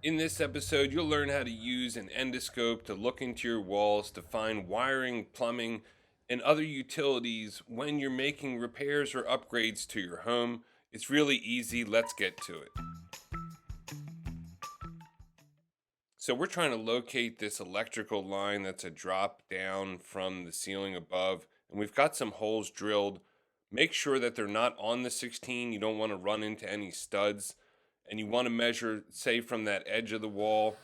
In this episode, you'll learn how to use an endoscope to look into your walls to find wiring, plumbing, and other utilities when you're making repairs or upgrades to your home. It's really easy. Let's get to it. So, we're trying to locate this electrical line that's a drop down from the ceiling above, and we've got some holes drilled. Make sure that they're not on the 16. You don't want to run into any studs, and you want to measure, say, from that edge of the wall,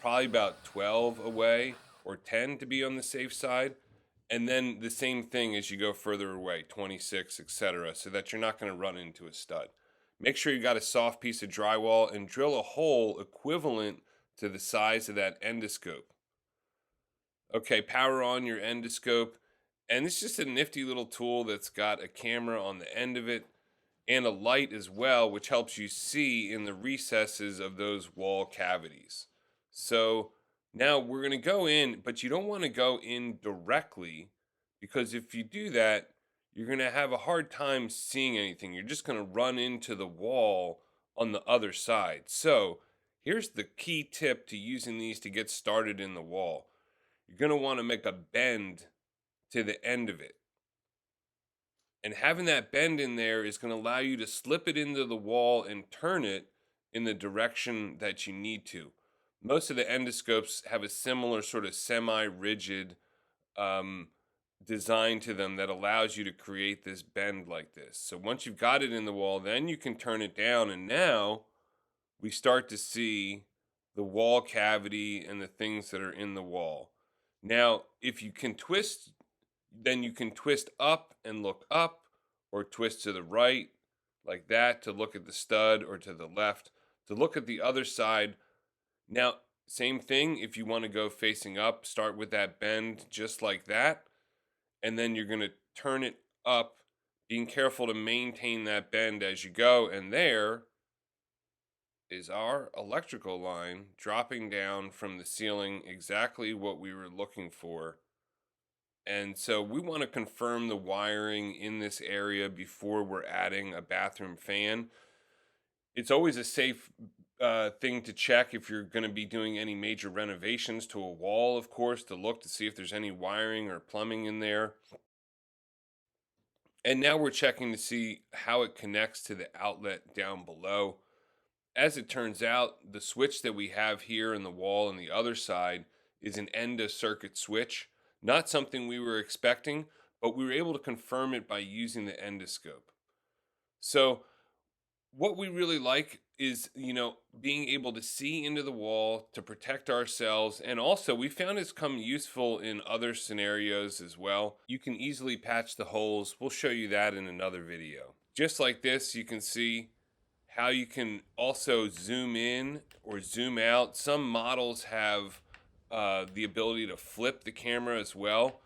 probably about 12 away or 10 to be on the safe side. And then the same thing as you go further away, 26, etc., so that you're not going to run into a stud. Make sure you got a soft piece of drywall and drill a hole equivalent to the size of that endoscope. Okay, power on your endoscope. And it's just a nifty little tool that's got a camera on the end of it and a light as well, which helps you see in the recesses of those wall cavities. So now we're going to go in, but you don't want to go in directly because if you do that, you're going to have a hard time seeing anything. You're just going to run into the wall on the other side. So here's the key tip to using these to get started in the wall. You're going to want to make a bend to the end of it. And having that bend in there is going to allow you to slip it into the wall and turn it in the direction that you need to. Most of the endoscopes have a similar sort of semi-rigid design to them that allows you to create this bend like this. So once you've got it in the wall, then you can turn it down, and now we start to see the wall cavity and the things that are in the wall. Now, if you can twist, then you can twist up and look up, or twist to the right like that to look at the stud, or to the left to look at the other side. Now, same thing, if you want to go facing up, start with that bend just like that, and then you're going to turn it up, being careful to maintain that bend as you go. And there is our electrical line dropping down from the ceiling, exactly what we were looking for. And so we want to confirm the wiring in this area before we're adding a bathroom fan. It's always a safe thing to check if you're going to be doing any major renovations to a wall, of course, to look to see if there's any wiring or plumbing in there. And now we're checking to see how it connects to the outlet down below. As it turns out, the switch that we have here in the wall on the other side is an end of circuit switch. Not something we were expecting, but we were able to confirm it by using the endoscope. So what we really like is, being able to see into the wall to protect ourselves. And also, we found it's come useful in other scenarios as well. You can easily patch the holes. We'll show you that in another video. Just like this, you can see how you can also zoom in or zoom out. Some models have the ability to flip the camera as well.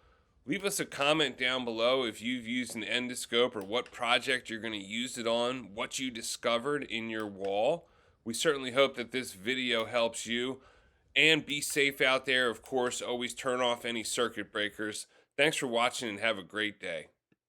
Leave us a comment down below if you've used an endoscope or what project you're going to use it on, what you discovered in your wall. We certainly hope that this video helps you. And be safe out there. Of course, always turn off any circuit breakers. Thanks for watching and have a great day.